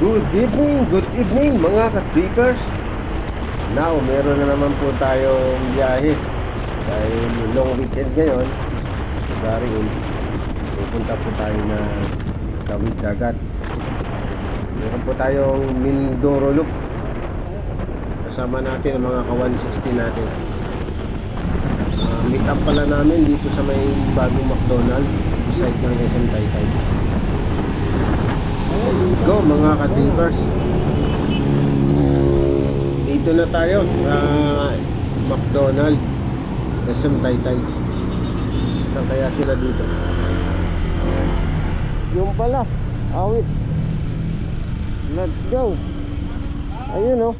Good evening mga ka-trippers. Now, meron na naman po tayong biyahe. Dahil long weekend ngayon, February 8, pupunta po tayo na tawid dagat. Meron po tayong Mindoro Loop. Kasama natin ang mga ka-160 natin. Meet up pala namin dito sa may bagong McDonald beside ng SM Taytay. Let's go mga ka-trippers. Dito na tayo sa McDonald SM Taytay. Saan kaya sila dito? Yung pala, awit. Let's go. Ayun oh.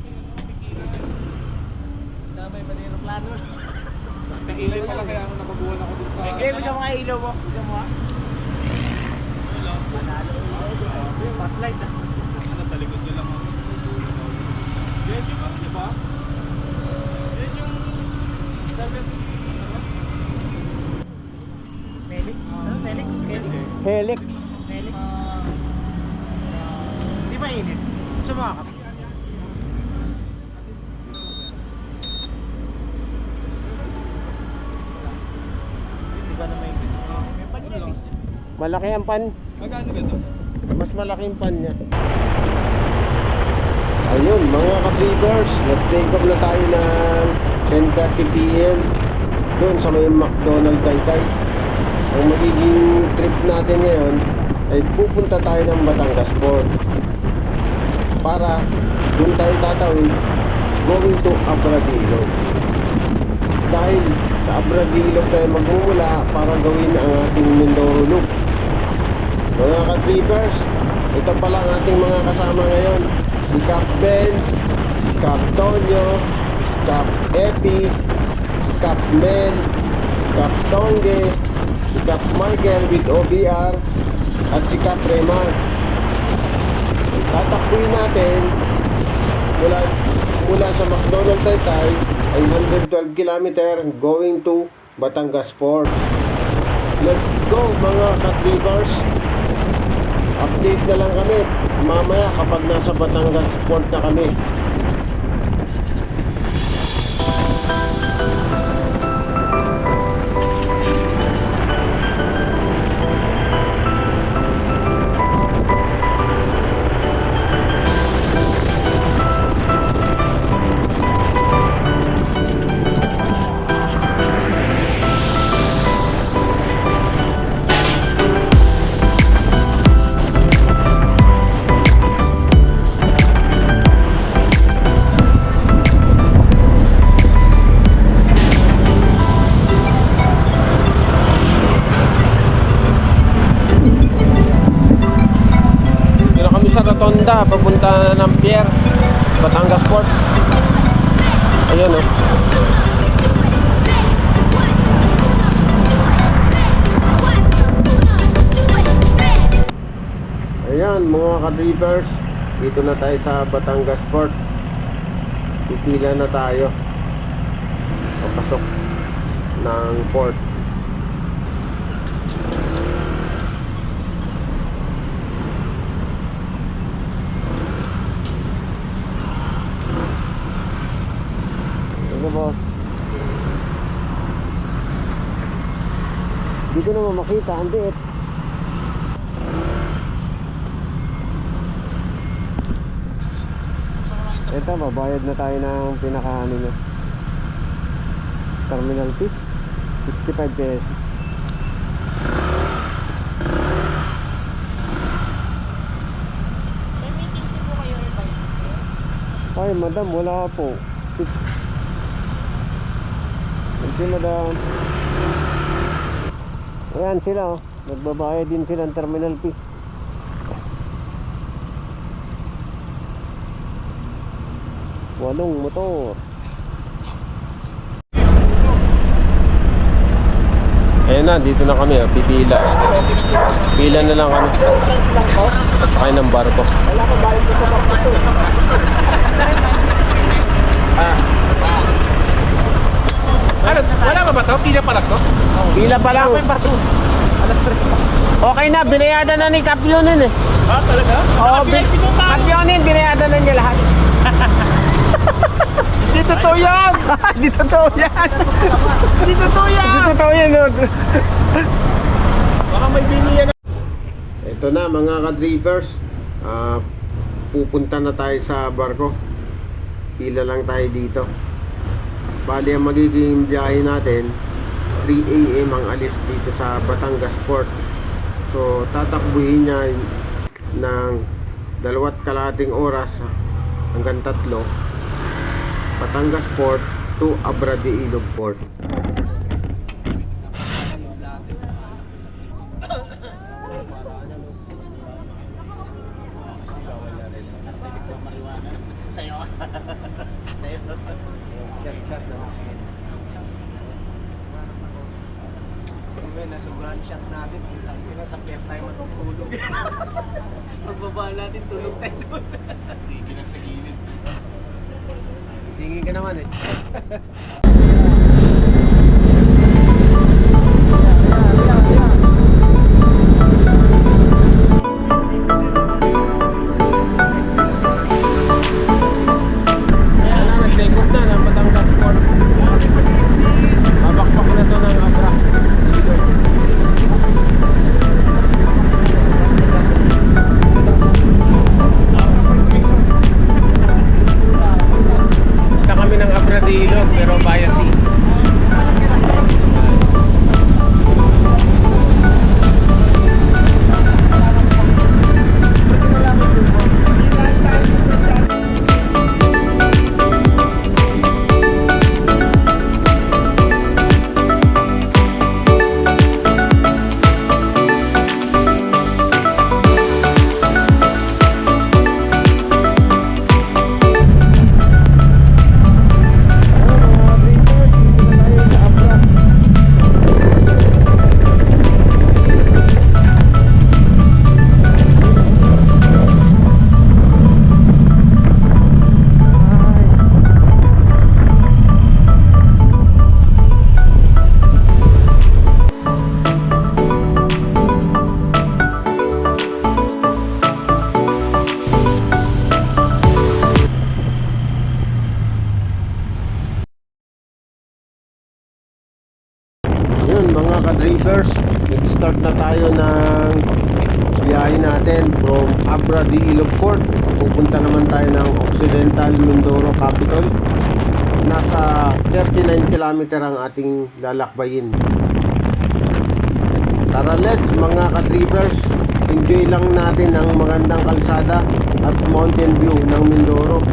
May balero plano. Ilay pala kaya nabaguhan ako dun sa... Gusto mo nga ilaw mo? Gusto mo nga? Spotlight na. Ano, sa likod nyo lang ako. Yan yung ano, diba? Yan yung... Felix? Ano? Felix? Felix? Helix. Felix? Di ba init? Gusto mo nga? Di ba na may init? May panyan eh. Malaki ang pan. Magkano ba ito? Mas malaki yung pan niya. Ayun mga ka-trippers, nag-take off na tayo ng 10:30 PM doon sa may McDonald Taytay. Ang magiging trip natin ngayon ay pupunta tayo ng Batangas Port para doon tayo tatawid going to Abradillo. Dahil sa Abradillo tayo magmumula para gawin ang ating Mindoro Loop. Mga ka-trippers, ito pala ang ating mga kasama ngayon. Si Cap Benz, si Cap Tonyo, si Cap Epi, si Cap Mel, si Cap Tongge, si Cap Michael with OBR, at si Cap Remar. Tatakbuhin natin mula sa McDonald Taytay ay 112 km going to Batangas Port. Let's go mga ka-trippers. Update na lang kami mamaya kapag nasa Batangas Port na kami. Rotonda, papunta ng Pier, Batangas Port. Ayan o. Ayan mga ka-trippers, dito na tayo sa Batangas Port. Pipila na tayo papasok ng port. Boss. Di ko naman makita ang diet. Ito, mabayad na tayo ng pinakaano niya. Terminal fee 65 pesos. May meeting po kayo or ba? Ay madam, wala po. Si madam. Ayan sila oh. Nagbabayad din sila ng terminal fee. Walong motor. Ayan na, dito na kami oh. Pipila. Pila na lang kami. Sakay ng barko. Wala ko bayad ko sa bakto. Ano, wala ba to? Pila pala to? Pila pa lang. Alas 3 pa. Okay na, binayadan na ni Cap yun eh. Ah, talaga? Oo, Pinagpinuntahan totoo yan! Hindi totoo yan! Hindi totoo yan! Hindi totoo yan, Lord. Baka may biniyan. Ito na mga ka-drivers, pupunta na tayo sa barko. Pila lang tayo dito. Bali ang magiging biyahe natin 3 AM ang alis dito sa Batangas Port. So tatakbuhin niya ng 2.5 oras hanggang 3 Batangas Port to Abra de Ilog Port. Nasubrahan shot natin. Sa fair time matutulog. Pagbaba natin, tulog tayo. Sige lang sa gilid. Sige ka naman eh. Ayan na, nag-take off na ng Batangas Port. Babakpak na to ng Abra. Punta kami ng Abra de Ilog pero via sea. Yun mga ka-drivers, nag-start na tayo ng biyahe natin from Abra de Ilog Port. Pupunta naman tayo ng Occidental Mindoro Capital. Nasa 39 kilometer ang ating lalakbayin. Tara let's mga ka-drivers, enjoy lang natin ang magandang kalsada at mountain view ng Mindoro.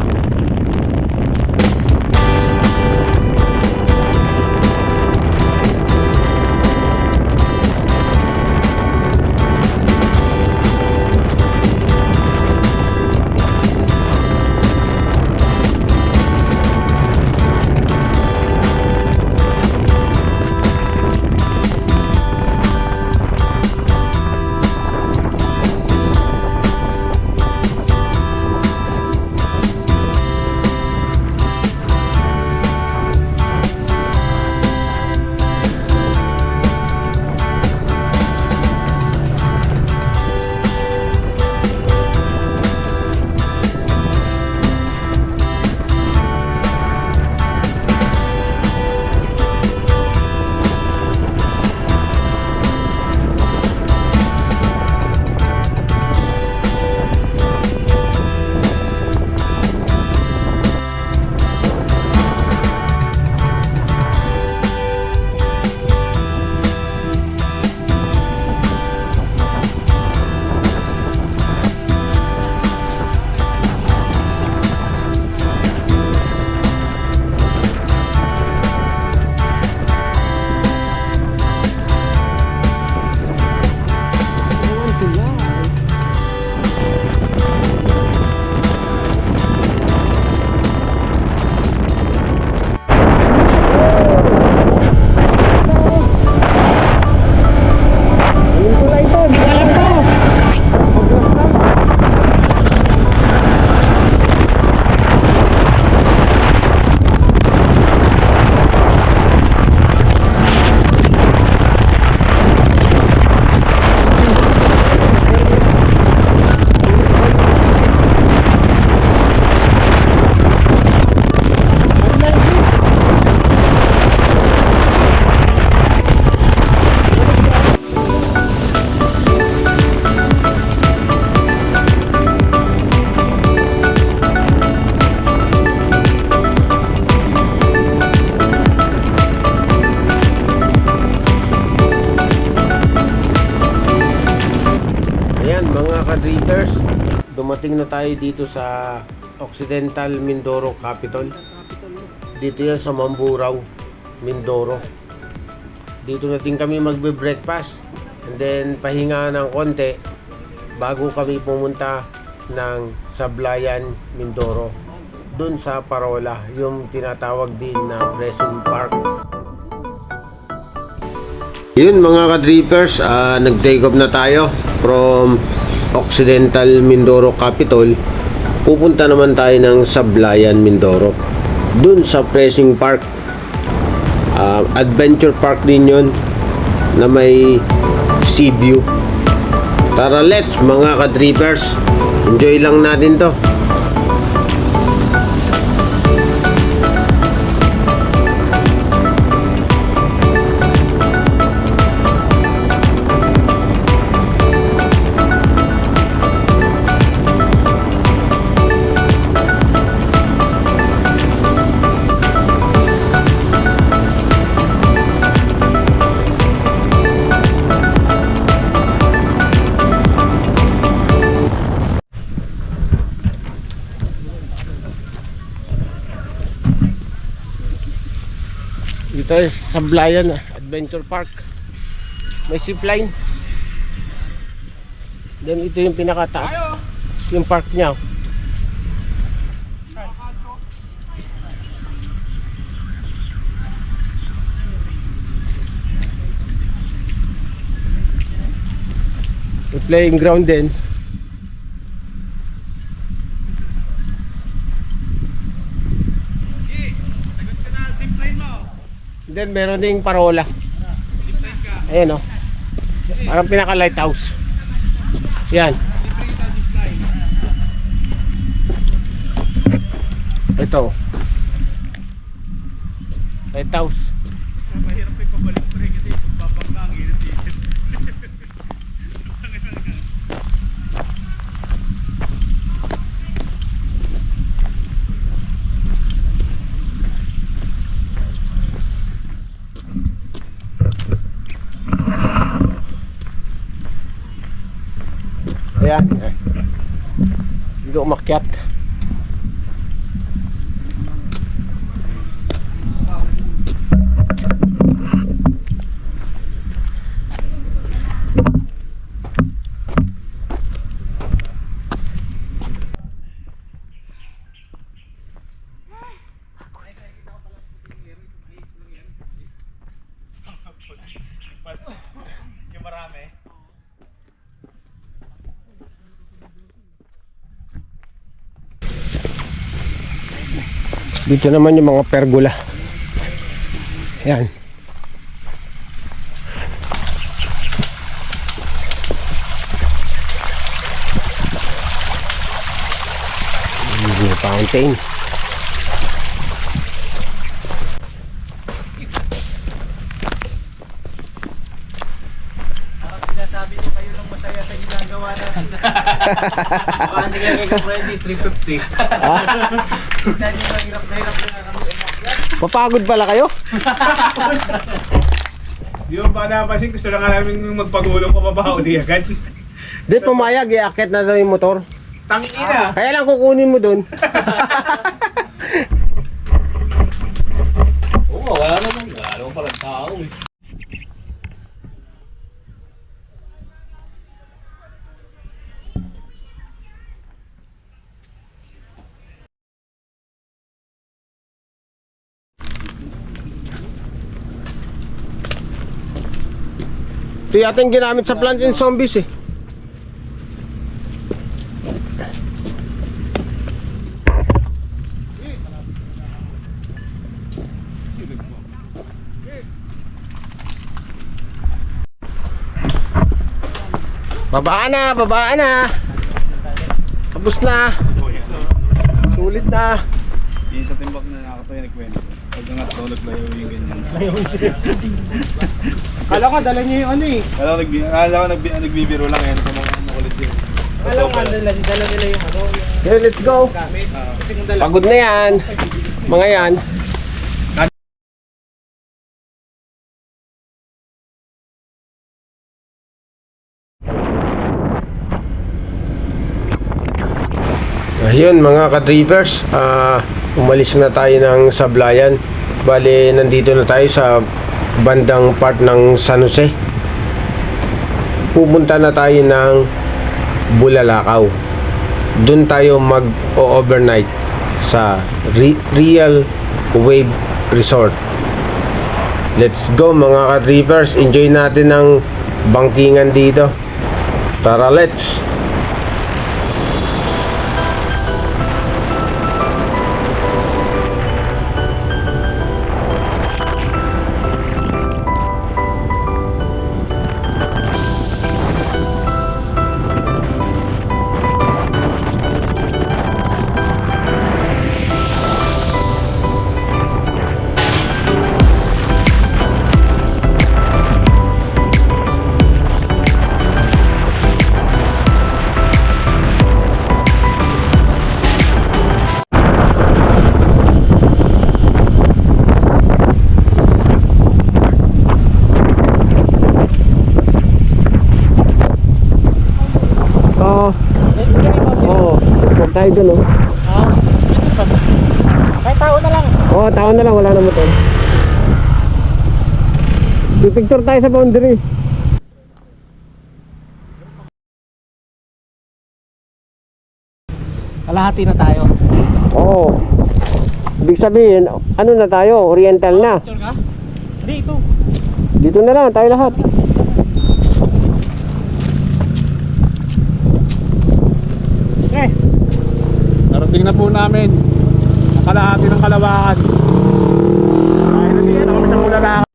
dumating na tayo dito sa Occidental Mindoro Capital. Dito yan sa Mamburao, Mindoro. Dito na din kami magbe-breakfast and then pahinga ng konti bago kami pumunta ng Sablayan, Mindoro. Dun sa Parola, yung tinatawag din na Blessing Park. Yun mga ka-drippers, nag-take off na tayo from Occidental Mindoro Capital. Pupunta naman tayo ng Sablayan, Mindoro. Dun sa Blessing Park. Adventure Park din yun na may sea view. Tara, let's mga ka-drippers. Enjoy lang natin to. Dito ay Sablayan Adventure Park. May zipline. Then ito yung pinakataas. Yung park niya. May playing ground din. Then meron ding Parola. Ayan o. Parang pinaka lighthouse. Yan. Ito. Lighthouse. Mahirap pa pabalik pre kasi babang na ang init dito. Ayan. Hindi umakyat. Yung marami. Dito naman yung mga pergola. Ayan. Yung fountain. Parang sinasabi niyo kayo lang masaya sa ginagawa natin. Parang sige kay Freddy, 350. Dahil yung hirap na kami umakyat. Papagod pala kayo? Di mo ba napasin? Gusto na nga namin magpagulong pababa o di agad. Di pumayag, iaakit na daw yung motor. Tangina! Kaya lang kukunin mo dun. Oo, wala naman palang tao eh. Ito yata yung ginamit sa Plants and Zombies eh. Babaan na, babaan na. Tapos na. Sulit na. Yung sa timbak na nakakatayo nagkwento. Pag nga tulog layo yung ganyan. Kala ko dala niyo yung ano eh. Kala ko nagbibiro lang yan. Kung makulit yun. Kala ko dala nila yung ano. Okay, let's go. Pagod na yan. Mga yan. Ayun mga ka-drivers, umalis na tayo ng Sablayan. Bale, nandito na tayo sa bandang part ng San Jose. Pupunta na tayo ng Bulalakaw. Doon tayo mag-overnight sa Real Wave Resort. Let's go mga ka-drivers, enjoy natin ang bangkingan dito. Tara, let's! Huwag tayo dun, oh. Kahit tao na lang. Oo, tao na lang, wala na motor. Pipicture tayo sa boundary. Kalahati na tayo. Oo. Ibig sabihin, ano na tayo? Oriental na. Picture ka? Hindi, ito. Dito na lang, tayo lahat. Okay. Narating na po namin ang kalahati ng Kalawakan. Ay, nandito na kami sa Bulalakaw.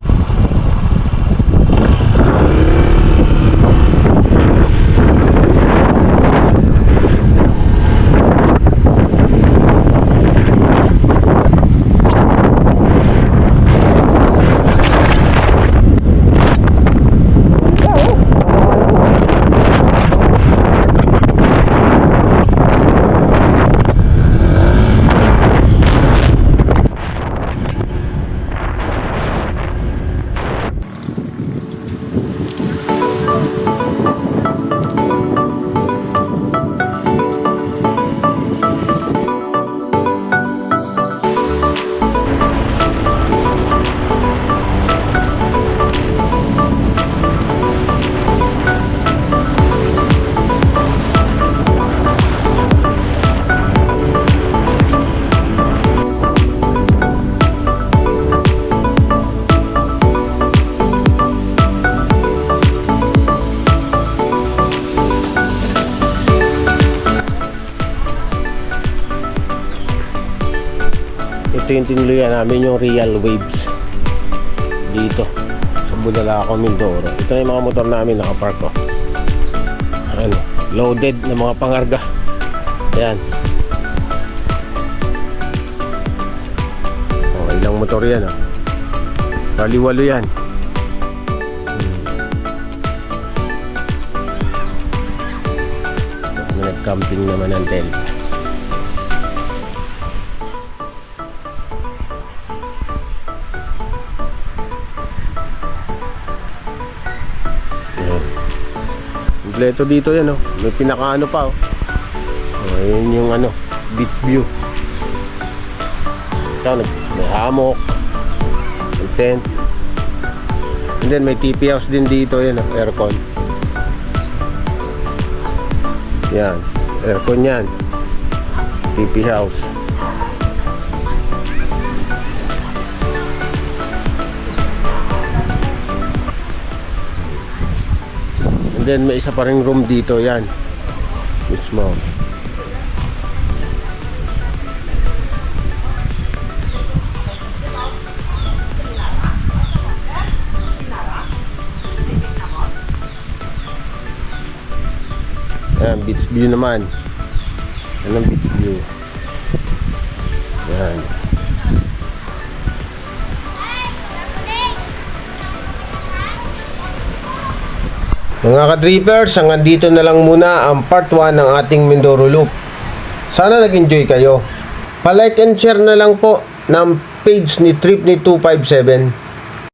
Ito yung tinuluyan namin, yung Real Waves dito sa Bulalakaw, Mindoro. Ito na yung mga motor namin nakapark, oh. Ano, loaded na mga pangarga. Ayan. Oh, ilang motor yan, oh. Bali-walo yan. Nag-camping naman ng tent. Kompleto dito yan, oh. May pinakaano pa, oh. Oh, yun yung ano, beach view. Ito, may hammock, may tent. And then may TP house din dito, yan, oh, aircon. Yan, aircon yan. TP house. Then may isa pa ring room dito, yan mismo. Yan, beach view naman. Yan ang beach view. Yan. Mga ka-drippers, hanggang dito na lang muna ang part 1 ng ating Mindoro Loop. Sana nag-enjoy kayo. Pa-like and share na lang po ng page ni Trip ni 257.